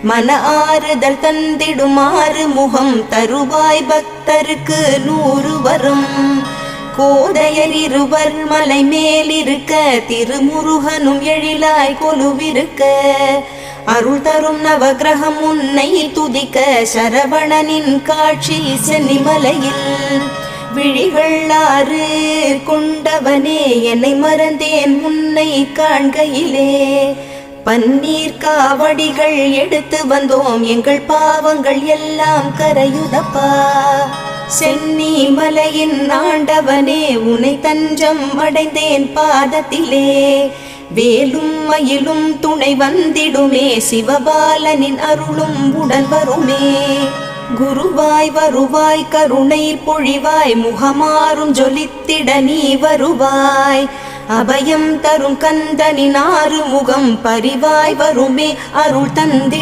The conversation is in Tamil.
மன ஆறுதல் தந்திடுமாறு முகம் தருவாய் பக்தருக்கு 100 வரும். கோதையர் இருவர் மலை மேலிருக்க திருமுருகனும் எழிலாய் கொலுவிருக்க அருள் தரும் நவகிரகம் உன்னை துதிக்க சரவணனின் காட்சி சென்னிமலையில். விழிகள் 6 கொண்டவனே என்னை மறந்தேன் உன்னை காண்கையிலே. பன்னீர் காவடிகள் எடுத்து வந்தோம் எங்கள் பாவங்கள் எல்லாம் கரையுதப்பா. சென்னி மலையின் ஆண்டவனே உன்னை தஞ்சம் அடைந்தேன் பாதத்திலே. வேலும் மயிலும் துணை வந்திடுமே சிவபாலனின் அருளும் உடன் வருமே. குருவாய் வருவாய் கருணை பொழிவாய் முகமாறும் ஜொலித்திட நீ வருவாய். அபயம் தரும் கந்தனின் 6 முகம் பரிவாய் வருமே அருள் தந்திட.